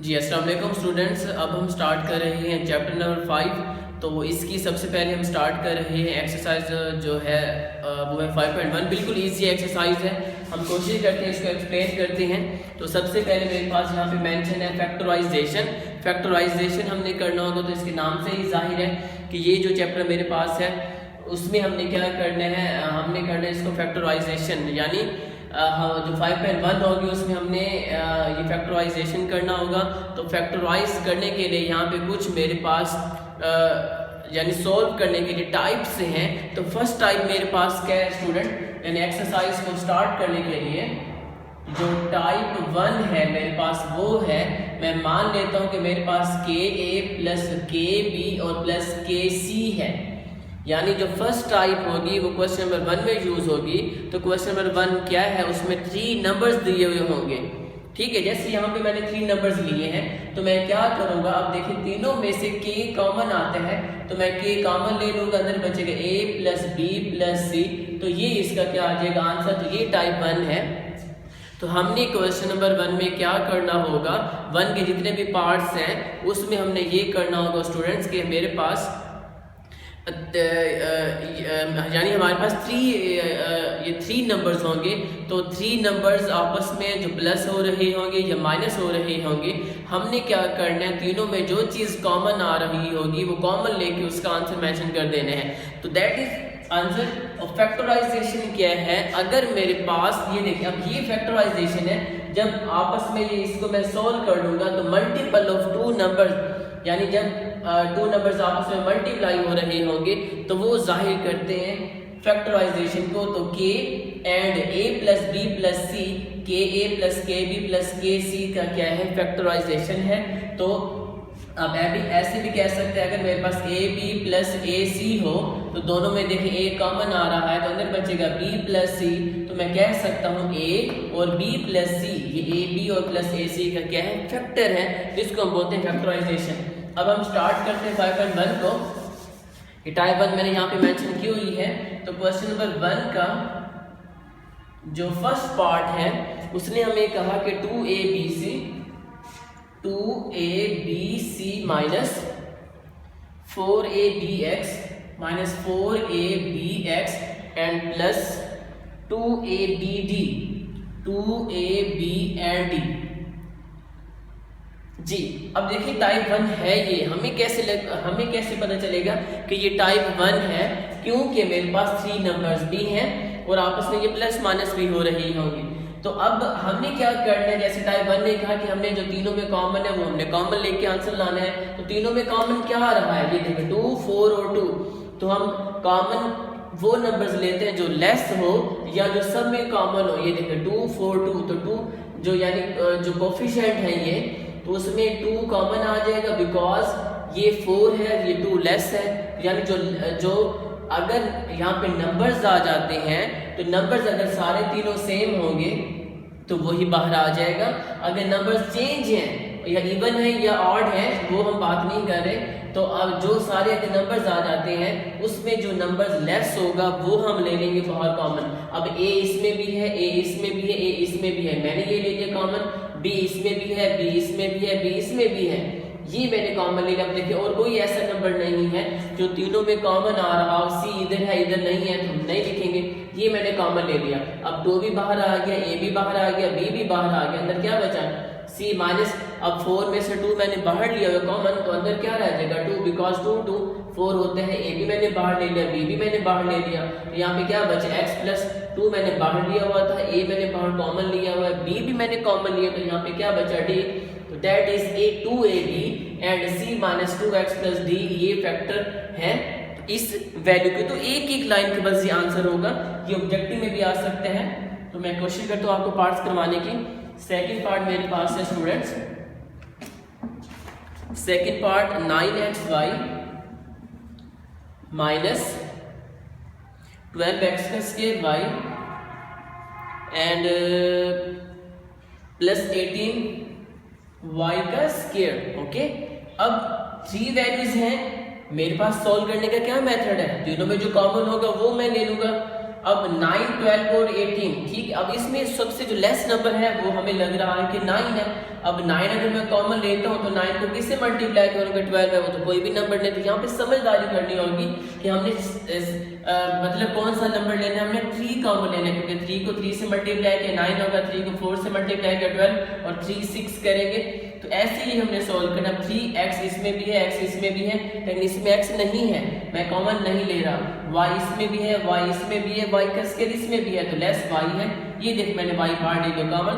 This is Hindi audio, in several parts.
जी अस्सलाम वालेकुम स्टूडेंट्स। अब हम स्टार्ट कर रहे हैं चैप्टर नंबर 5। तो इसकी सबसे पहले हम स्टार्ट कर रहे हैं एक्सरसाइज जो है वो है 5.1। बिल्कुल इजी एक्सरसाइज है, हम कोशिश करते हैं इसको एक्सप्लेन करते हैं। तो सबसे पहले मेरे पास यहाँ पे मेंशन है फैक्टराइजेशन। फैक्टराइजेशन हमने करना होगा तो इसके नाम से ही जाहिर है कि ये जो चैप्टर मेरे पास है उसमें हमने क्या करना है, हमने करना है इसको फैक्टराइजेशन, यानी जो 5.1 होगी उसमें हमने ये फैक्टराइजेशन करना होगा। तो फैक्टराइज करने के लिए यहाँ पे कुछ मेरे पास यानी सॉल्व करने के लिए टाइप्स हैं। तो फर्स्ट टाइप मेरे पास क्या है स्टूडेंट, यानी एक्सरसाइज को स्टार्ट करने के लिए जो टाइप 1 है मेरे पास वो है, मैं मान लेता हूँ कि मेरे पास के ए प्लस के बी और प्लस के सी है। यानी जो फर्स्ट टाइप होगी वो क्वेश्चन नंबर 1 में यूज होगी। तो क्वेश्चन नंबर 1 क्या है, उसमें 3 नंबर्स दिए हुए होंगे। ठीक है, जैसे यहाँ पे मैंने 3 नंबर्स लिए हैं तो मैं क्या करूँगा, अब देखिए तीनों में से के कॉमन आता है तो मैं के कॉमन ले लूँगा, अंदर बचेगा ए प्लस बी प्लस सी। तो ये इसका क्या आ जाएगा आंसर, तो ये टाइप 1 है। तो हमने क्वेश्चन नंबर 1 में क्या करना होगा, 1 के जितने भी पार्ट्स हैं उसमें हमने ये करना होगा स्टूडेंट्स के मेरे पास यानी हमारे पास 3 नंबर्स होंगे। तो 3 नंबर्स आपस में जो प्लस हो रहे होंगे या माइनस हो रहे होंगे, हमने क्या करना है, तीनों में जो चीज़ कॉमन आ रही होगी वो कॉमन लेके उसका आंसर मेंशन कर देना है। तो that is answer of factorization क्या है। अगर मेरे पास ये देखिए, अब ये फैक्टराइजेशन है, जब आपस में ये इसको मैं सोल्व कर लूँगा तो मल्टीपल ऑफ 2 नंबर्स, यानी जब 2 नंबर्स आपस में मल्टीप्लाई हो रहे होंगे तो वो जाहिर करते हैं फैक्टराइजेशन को। तो k and a plus b plus c, k a plus k b plus k c का क्या है, फैक्टराइजेशन है। तो अब ऐसे भी कह सकते हैं, अगर मेरे पास ए बी प्लस ए सी हो तो दोनों में देखिए ए कॉमन आ रहा है तो अंदर बचेगा बी प्लस सी। तो मैं कह सकता हूँ ए और बी प्लस सी, ये ए बी और प्लस ए सी का क्या है, फैक्टर है, जिसको हम बोलते हैं फैक्टराइजेशन। अब हम स्टार्ट करते हैं 5.1 को। ये टाइप 1 मैंने यहाँ पे मेंशन की हुई है। तो क्वेश्चन नंबर 1 का जो फर्स्ट पार्ट है उसने हमें कहा कि 2abc minus 4abx minus 4abx and plus 2abd 2ab and d। जी अब देखिए टाइप 1 है ये, हमें कैसे पता चलेगा कि ये टाइप 1 है, क्योंकि मेरे पास 3 नंबर्स भी हैं और आपस में ये प्लस माइनस भी हो रही होंगी। तो अब हमने क्या करना है, जैसे टाइप 1 ने कहा कि हमने जो तीनों में कॉमन है वो हमने कॉमन लेके आंसर लाना है। तो तीनों में कॉमन क्या आ रहा है, ये देखिए 2 4 और 2। तो हम कॉमन वो नंबर्स लेते हैं जो लेस हो या जो सब में कॉमन हो। ये देखिए 2 4 2, तो 2 जो यानी जो कोफिशिएंट है ये, तो उसमें 2 कॉमन आ जाएगा बिकॉज ये 4 है, ये 2 लेस है। यानी जो अगर यहाँ पे नंबर्स आ जाते हैं तो नंबर्स अगर सारे तीनों सेम होंगे तो वही बाहर आ जाएगा। अगर नंबर्स चेंज हैं या इवन है या ऑड है वो हम बात नहीं कर रहे। तो अब जो सारे अगर नंबर्स आ जाते हैं उसमें जो नंबर्स लेस होगा वो हम ले लेंगे बाहर कॉमन। अब ए इसमें भी है, ए इसमें भी है, ए इसमें भी है, मैंने ये ले लिया कॉमन। बी इसमें भी है, बी इसमें भी है, बी इसमें भी है, ये मैंने कॉमन ले लिया। अब देखिए और कोई ऐसा नंबर नहीं है जो तीनों में कॉमन आ रहा हो, सी इधर है इधर नहीं है तो हम नहीं लिखेंगे, ये मैंने कॉमन ले लिया। अब 2 भी बाहर आ गया, ए भी बाहर आ गया, बी भी बाहर आ गया, अंदर क्या बचा, सी माइनस। अब 4 में से 2 मैंने बाहर लिया हुआ कॉमन, तो अंदर क्या रह जाएगा 2, बिकॉज 2 2 4 होते हैं। ए भी मैंने बाहर ले लिया, बी भी मैंने बाहर ले लिया, तो यहाँ पे क्या बचे x प्लस 2 मैंने बाहर लिया हुआ था, ए मैंने बाहर कॉमन लिया हुआ है, बी भी मैंने कॉमन लिया, तो यहाँ पे क्या बचा d। तो that is a 2ab and c minus 2x plus d, ये फैक्टर है इस वैल्यू के। तो एक लाइन के बस ये आंसर होगा, ये ऑब्जेक्टिव में भी आ सकते हैं। तो मैं कोशिश करता हूँ आपको पार्ट्स करवाने की। सेकंड पार्ट मेरे पास है students, second part 9xy minus 12x का square y and plus 18y का स्क्वायर। ओके, अब 3 वैल्यूज हैं मेरे पास, सॉल्व करने का क्या मेथड है, तीनों में जो कॉमन होगा वो मैं ले लूंगा। अब 9, 12 और 18, ठीक है। अब इसमें सबसे जो लेस नंबर है वो हमें लग रहा है कि 9 है। अब 9 अगर मैं कॉमन लेता हूँ तो 9 को किससे मल्टीप्लाई करूँगा, 12 है, वो तो कोई भी नंबर नहीं। तो यहाँ पे समझदारी करनी होगी कि हमने मतलब कौन सा नंबर लेना है, हमने 3 कॉमन लेना है, क्योंकि 3 को 3 से मल्टीप्लाई किया 9 होगा, 3 को 4 से मल्टीप्लाई किया 12 और 3 6 करेंगे। तो ऐसे ही हमने सोल्व करना। 3x इसमें भी है, x इसमें भी है, लेकिन इसमें x नहीं है, मैं कॉमन नहीं ले रहा। y इसमें भी है, y इसमें भी है, y का स्क्वायर इसमें भी है, तो लेस y है। ये देख मैंने y बाहर ले लिया कॉमन।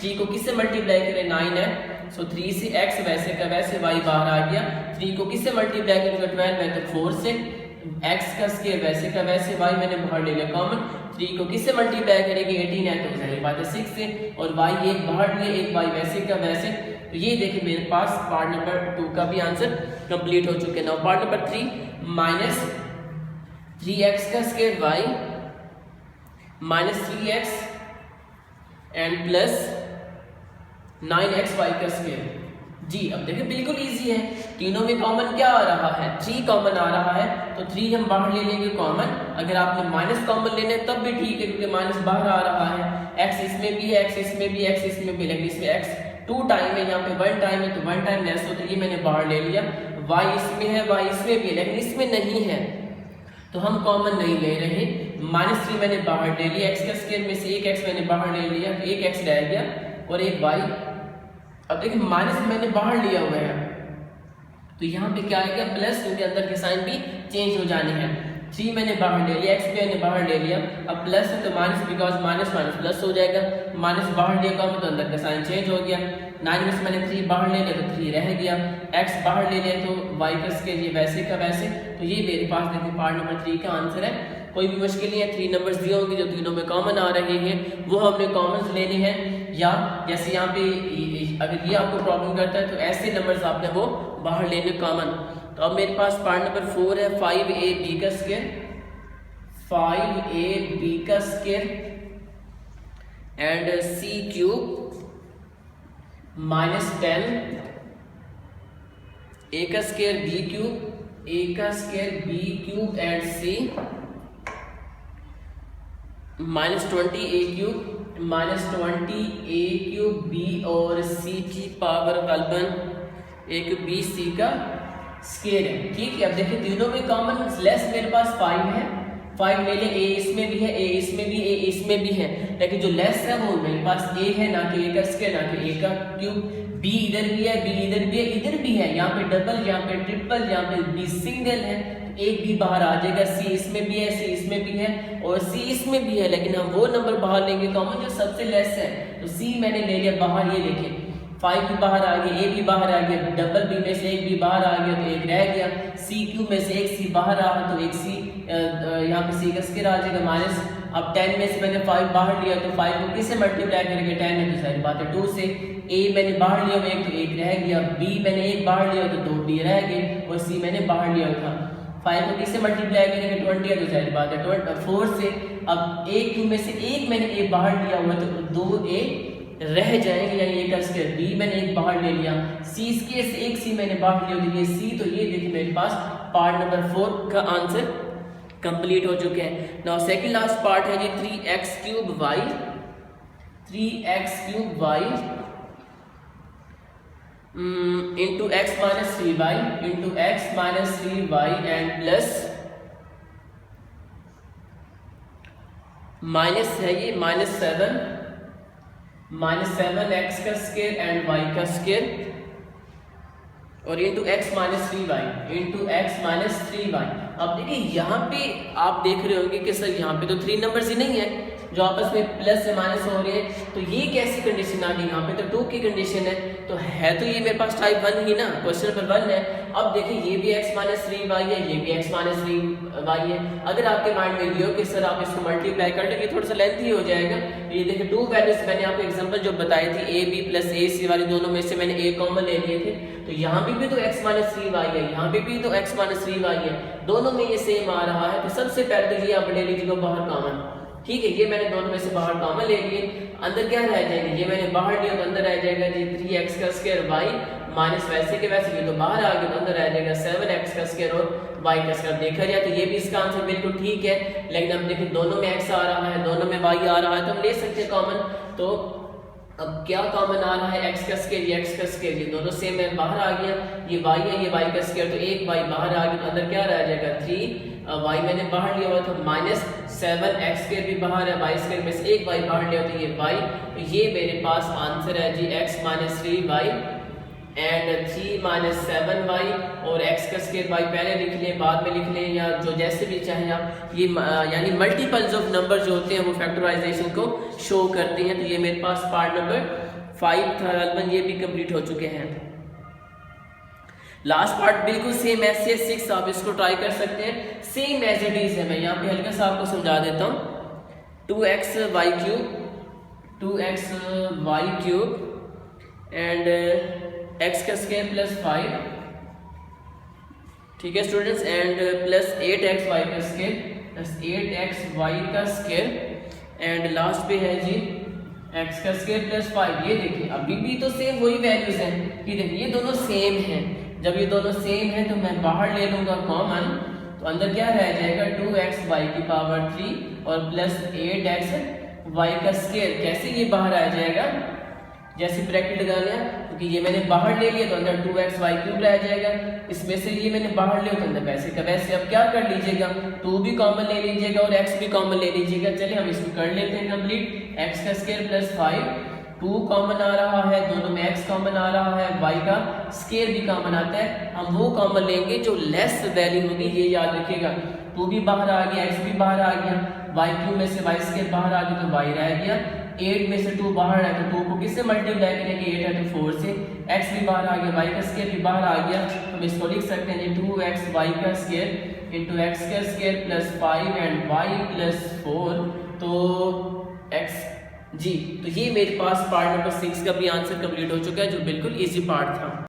3 को किससे मल्टीप्लाई करें, 9 है, सो 3 से x वैसे का वैसे y बाहर आ गया। 3 को किससे मल्टीप्लाई करेंगे, 12 है, तो 4 से x का स्क्वायर वैसे का वैसे y मैंने बाहर ले लिया कॉमन। 3 को किससे मल्टीप्लाई करेंगे, 18 है, तो जाहिर बात है 6 से, और y एक बाहर लिए, एक y वैसे का वैसे। तो ये देखिए मेरे पास पार्ट नंबर 2 का भी आंसर कंप्लीट हो चुके हैं। Now part number 3 minus 3x का square y minus 3x and plus 9xy का स्क्वायर। जी अब देखिए बिल्कुल इजी है, तीनों में कॉमन क्या आ रहा है, 3 कॉमन आ रहा है, तो 3 हम बाहर ले लेंगे कॉमन। अगर आपने माइनस कॉमन लेने तब भी ठीक है, क्योंकि माइनस बाहर आ रहा है। x इसमें भी है, x इसमें भी, x इसमें भी, लेकिन इसमें x 2 टाइम है, यहाँ पे 1 टाइम है, तो 1 टाइम लेस हो, तो ये मैंने बाहर ले लिया। y इसमें है, y इसमें भी है, लेकिन इसमें नहीं है, तो हम कॉमन नहीं ले रहे। -3 मैंने बाहर ले लिया, x का स्क्वायर में से एक x मैंने बाहर ले लिया, तो एक x रह गया और एक y। अब देखिए माइनस मैंने बाहर लिया हुआ है, तो यहाँ पे क्या आएगा प्लस, क्योंकि अंदर के साइन भी चेंज हो जाने हैं। 3 मैंने बाहर ले लिया, x भी मैंने बाहर ले लिया, अब प्लस है तो minus, because minus minus plus हो जाएगा। माइनस बाहर लिया कॉमन तो अंदर का साइन चेंज हो गया। 9 में से मैंने 3 बाहर ले लिया तो 3 रह गया, x बाहर ले लिया तो y का स्क्वायर ये वैसे का वैसे। तो ये मेरे पास देखिए पार्ट नंबर 3 का आंसर है। कोई भी मुश्किल नहीं है, 3 नंबर्स दिए होंगे जो तीनों में कॉमन आ रहे हैं, वो हमने कॉमन्स लेने हैं। या जैसे यहाँ पे अगर ये आपको प्रॉब्लम करता है तो ऐसे नंबर्स आपने वो बाहर लेने कॉमन। तो अब मेरे पास पार्ट नंबर 4 है 5ab का स्क्वायर, 5ab का square and c cube minus 10 a का स्क्वायर b क्यूब, a का square b cube and c -20 a cube -20 a cube b और c की पावर गलबन एक b c का स्क्वायर है। ठीक है, अब देखिए तीनों में कॉमन लेस मेरे पास 5 है, 5 ले ले, a इसमें भी है, a इसमें भी, a इसमें भी है, लेकिन जो लेस है वो मेरे पास a है, ना कि a का स्क्वायर, ना कि a का क्यूब। b इधर भी है, b इधर भी है, इधर भी है, यहाँ पे डबल, यहाँ पे ट्रिपल, यहाँ पे b सिंगल है, एक भी बाहर आ जाएगा। c इसमें भी है, c इसमें भी है और c इसमें भी है, लेकिन हम वो नंबर बाहर लेंगे कॉमन जो सबसे लेस है। तो c मैंने ले लिया बाहर, ये देखिए 5 भी बाहर आ गया, a भी बाहर आ गया, डबल b में से एक भी बाहर आ गया तो एक रह गया। c क्यूब में से एक c बाहर आ रहा तो एक c यहाँ पे c का स्क्वायर आ जाएगा माइनस। अब 10 में से मैंने 5 बाहर लिया तो 5 को किससे मल्टीप्लाई करेंगे, 10 है तो सारी बात है 2 से। a मैंने बाहर लिया एक तो एक रह गया, b मैंने एक बाहर लिया तो 2 b रह गए और c मैंने बाहर लिया था। 5 को किससे मल्टीप्लाई करेंगे, 20 है तो सारी बात है 4 से। अब a क्यूब में से एक मैंने a बाहर लिया हुआ तो 2a रह जाएंगे, यानी एक का स्क्वायर। b मैंने एक बाहर ले लिया, c स्क्वायर से एक c मैंने बाहर लिया तो ये c। तो ये देखिए मेरे पास पार्ट नंबर 4 का आंसर कंप्लीट हो चुके हैं। नाउ सेकंड लास्ट पार्ट है जी 3x cube y, 3x cube y into x minus 3y into x minus 3y and plus minus है ये -7x का स्क्वायर एंड y का स्क्वायर और into x minus 3y into x minus 3y। अब देखिए यहाँ पे आप देख रहे होंगे कि सर यहाँ पे तो 3 नंबर्स ही नहीं है जो आपस में प्लस से माइनस हो रहे हैं, तो ये कैसी कंडीशन आ गई, यहाँ पे तो 2 की कंडीशन है, तो ये मेरे पास टाइप 1 ही ना, क्वेश्चन नंबर 1 है। अब देखिए ये भी x माइनस 3y है, ये भी x माइनस 3y है। अगर आपके माइंड में ये हो कि सर आप इसको मल्टीप्लाई कर लेंगे थोड़ा सा लेंथी हो जाएगा, ये देखिए 2 वैल्यूज मैंने आपको एग्जांपल जो बताई थी a b plus a c वाली, दोनों में से मैंने a कॉमन ले लिए थे, तो यहाँ भी तो x माइनस 3y है, यहाँ भी तो x माइनस 3y है, दोनों में ये सेम आ रहा है। तो सबसे पहले तो ये आप ले लीजिएगा बाहर कॉमन, ठीक है, ये मैंने दोनों में से बाहर कॉमन ले लिए। अंदर क्या रह जाएगा, ये मैंने बाहर लिया तो अंदर रह जाएगा जी 3x का स्क्वायर वाई माइनस वैसे के वैसे ये तो बाहर आ गया तो अंदर रह जाएगा 7x का स्क्वायर और y का स्क्वायर। देखा जाए तो ये भी इसका आंसर बिल्कुल ठीक है, लेकिन अब देखिए दोनों में x आ रहा है, दोनों में y आ रहा है, तो हम ले सकते हैं कॉमन। तो अब क्या कॉमन आ रहा है, x का स्क्वायर ये x का स्क्वायर, ये दोनों सेम है, बाहर आ गया, ये y है ये y का स्क्वायर, तो एक y बाहर आ गया तो अंदर क्या रह जाएगा 3y मैंने बाहर लिया हुआ था माइनस 7x स्क्वायर भी बाहर है, y स्क्वायर में से एक y बाहर लिया तो ये y, तो ये मेरे पास आंसर है जी x minus 3y and 3 minus 7y और x का स्क्वायर y पहले लिख लें बाद में लिख लें या जो जैसे भी चाहें आप। ये यानी मल्टीपल्स ऑफ नंबर जो होते हैं वो फैक्टराइजेशन को शो करते हैं। तो ये मेरे पास पार्ट नंबर 5 था, अलबन ये भी कंप्लीट हो चुके हैं। लास्ट पार्ट बिल्कुल सेम ऐसे 6, आप इसको ट्राई कर सकते हैं, सेम एज इट इज है। मैं यहाँ पे हल्का सा आपको समझा देता हूँ। 2x y cube and x का स्क्वायर प्लस 5, ठीक है students, and plus 8x y का स्क्वायर प्लस 8x y का स्क्वायर एंड लास्ट पे है जी x का स्क्वायर प्लस 5। ये देखिए अभी भी तो सेम वही वैल्यूज हैं, ये देखिए ये दोनों सेम हैं। जब ये दोनों सेम हैं तो मैं बाहर ले लूंगा कॉमन, तो अंदर क्या रह जाएगा 2x y की पावर 3 और प्लस 8x y का स्क्वायर। कैसे ये बाहर आ जाएगा, जैसे ब्रैकेट लगा लिया, क्योंकि ये मैंने बाहर ले लिया तो अंदर 2x y क्यूब रह जाएगा, इसमें से ये मैंने बाहर लिया तो अंदर वैसे का वैसे। अब क्या कर लीजिएगा, 2 भी कॉमन ले लीजिएगा और x भी कॉमन ले लीजिएगा। चलिए हम इसको कर लेते हैं कंप्लीट। x का स्क्वायर प्लस 5, 2 कॉमन आ रहा है, दोनों में x कॉमन आ रहा है, y का स्क्वायर भी कॉमन आता है। हम वो कॉमन लेंगे जो लेस वैल्यू होगी, ये याद रखिएगा। 2 भी बाहर आ गया, x भी बाहर आ गया, y क्यूब में से y स्क्वायर बाहर आ गया तो y रह गया, 8 में से 2 बाहर है तो 2 को किससे मल्टीप्लाई करेंगे, 8 है तो 4 से, x भी बाहर आ गया, y का स्क्वायर भी बाहर आ गया, हम इसको लिख सकते हैं 2x y का स्क्वायर इंटू x का square plus 5 and y plus 4, तो x जी। तो ये मेरे पास पार्ट नंबर 6 का भी आंसर कंप्लीट हो चुका है, जो बिल्कुल इजी पार्ट था।